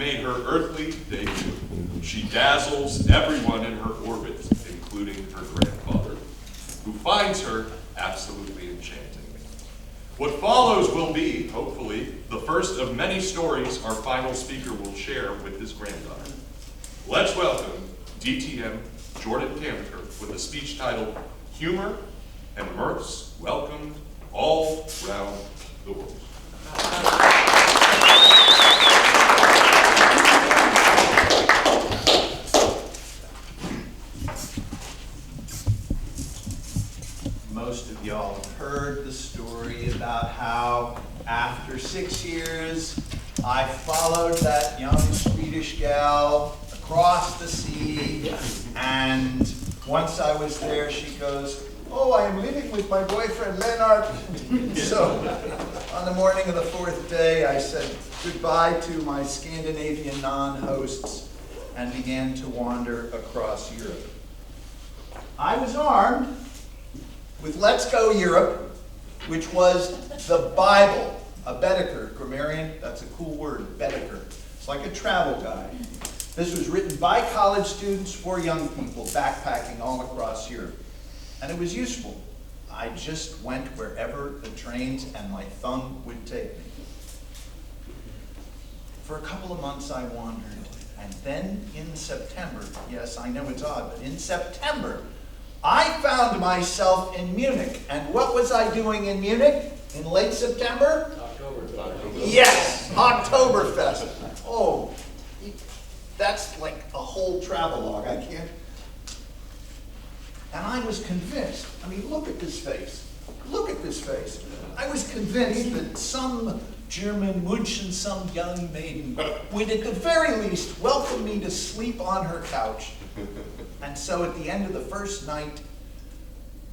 made her earthly debut. She dazzles everyone in her orbit, including her grandfather, who finds her absolutely enchanting. What follows will be, hopefully, the first of many stories our final speaker will share with his granddaughter. Let's welcome DTM Jordan Camenker with a speech titled Humor and Mirths Welcome All Round the World. Most of y'all have heard the story about how after 6 years I followed that young Swedish gal across the sea, and once I was there she goes, "Oh, I am living with my boyfriend Lennart." So on the morning of the 4th day I said goodbye to my Scandinavian non-hosts and began to wander across Europe. I was armed with Let's Go Europe, which was the Bible, a Baedeker, grammarian, that's a cool word, Baedeker. It's like a travel guide. This was written by college students for young people backpacking all across Europe. And it was useful. I just went wherever the trains and my thumb would take me. For a couple of months I wandered, and then in September, yes, I know it's odd, but in September, I found myself in Munich. And what was I doing in Munich in late September? Oktoberfest. Yes, Oktoberfest. Oh, that's like a whole travelogue. I can't. And I was convinced. I mean, look at this face. Look at this face. I was convinced that some German München, some young maiden, would at the very least welcome me to sleep on her couch. And so at the end of the first night,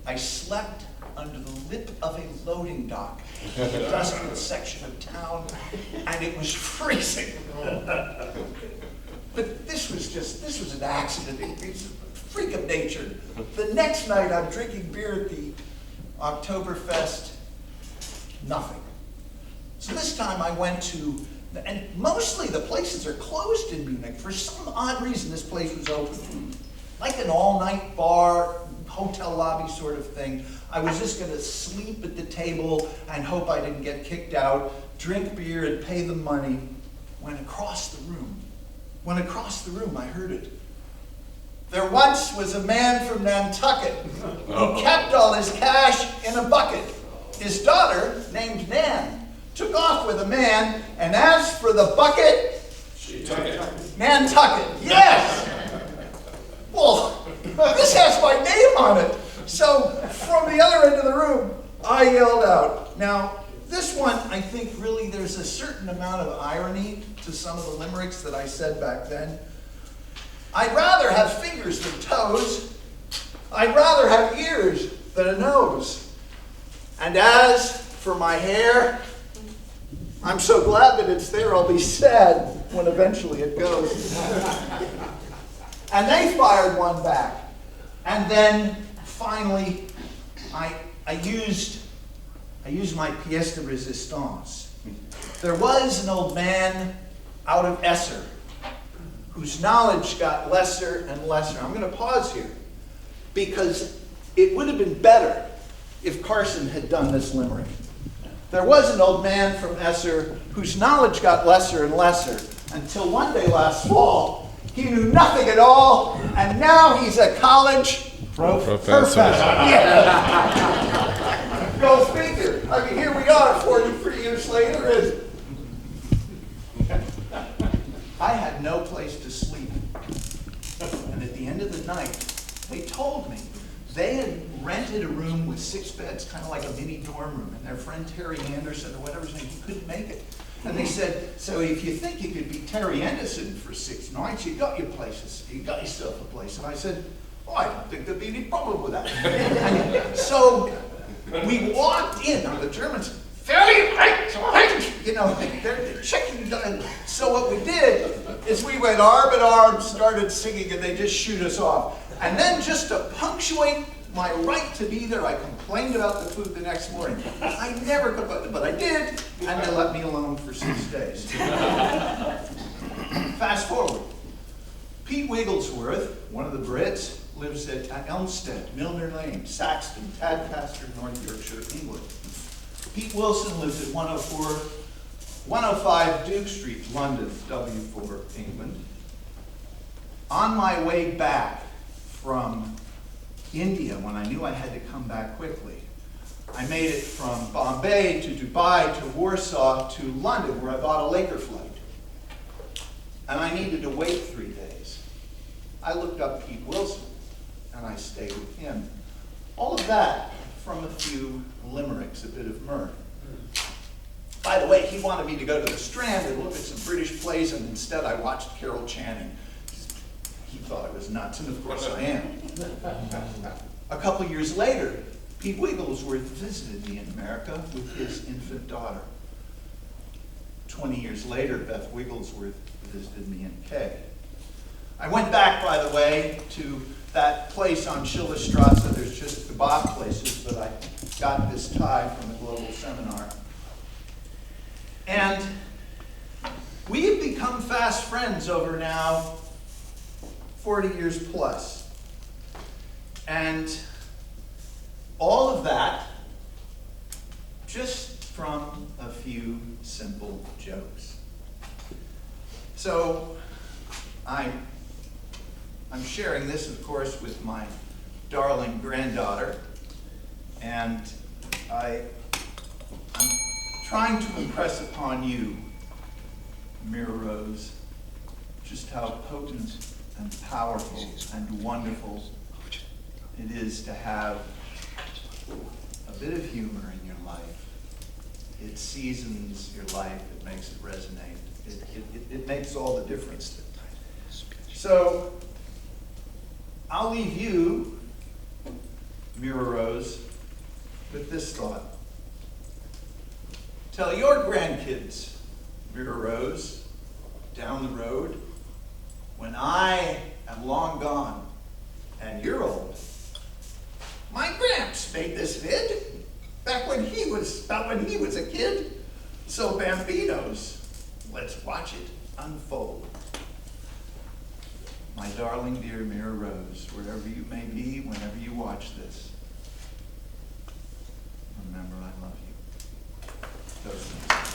I slept under the lip of a loading dock in the industrial section of town, and it was freezing. But this was an accident. It's a freak of nature. The next night I'm drinking beer at the Oktoberfest, nothing. So this time I went to, and mostly the places are closed in Munich. For some odd reason this place was open. Like an all-night bar, hotel lobby sort of thing. I was just going to sleep at the table and hope I didn't get kicked out, drink beer and pay the money. When across the room I heard it. There once was a man from Nantucket who kept all his cash in a bucket. His daughter, named Nan, took off with a man, and as for the bucket, She took it. Nantucket, yes! Well, this has my name on it. So from the other end of the room, I yelled out. Now, this one, I think really there's a certain amount of irony to some of the limericks that I said back then. I'd rather have fingers than toes. I'd rather have ears than a nose. And as for my hair, I'm so glad that it's there, I'll be sad when eventually it goes. And they fired one back. And then finally, I used my pièce de résistance. There was an old man out of Esser whose knowledge got lesser and lesser. I'm going to pause here because it would have been better if Carson had done this limerick. There was an old man from Esser whose knowledge got lesser and lesser until one day last fall he knew nothing at all, and now he's a college professor. Yeah. Go figure. I mean, here we are 43 years later, and I had no place to sleep. And at the end of the night, they told me they had rented a room with 6 beds, kind of like a mini dorm room, and their friend Terry Anderson, or whatever his name, he couldn't make it. And they said, so if you think you could be Terry Anderson for 6 nights, you got yourself a place. And I said, oh, I don't think there'd be any problem with that. And so we walked in, now the Germans, very right, you know, they're checking. So what we did is we went arm in arm, started singing, and they just shoot us off. And then just to punctuate my right to be there, I complained about the food the next morning. I never complained, but I did, and they let me alone for 6 days. fast forward. Pete Wigglesworth, one of the Brits, lives at Elmstead, Milner Lane, Saxton, Tadcaster, North Yorkshire, England. Pete Wilson lives at 105 Duke Street, London, W4, England. On my way back from India, when I knew I had to come back quickly, I made it from Bombay to Dubai to Warsaw to London, where I bought a Laker flight. And I needed to wait 3 days. I looked up Pete Wilson, and I stayed with him. All of that from a few limericks, a bit of mirth. By the way, he wanted me to go to the Strand and look at some British plays, and instead I watched Carol Channing. He thought I was nuts, and of course I am. A couple years later, Pete Wigglesworth visited me in America with his infant daughter. 20 years later, Beth Wigglesworth visited me in Kay. I went back, by the way, to that place on Schillerstrasse. There's just kebab places, but I got this tie from a global seminar. And we have become fast friends over now 40 years plus. And all of that just from a few simple jokes. So I'm sharing this, of course, with my darling granddaughter, and I'm trying to impress upon you, Mirror Rose, just how potent and powerful and wonderful it is to have a bit of humor in your life. It seasons your life, it makes it resonate. It makes all the difference. So, I'll leave you, Mirror Rose, with this thought. Tell your grandkids, Mirror Rose, down the road, when I am long gone and you're old, my Gramps made this vid back when he was a kid. So Bambinos, let's watch it unfold. My darling dear Mirror Rose, wherever you may be, whenever you watch this, remember I love you. Toastmasters.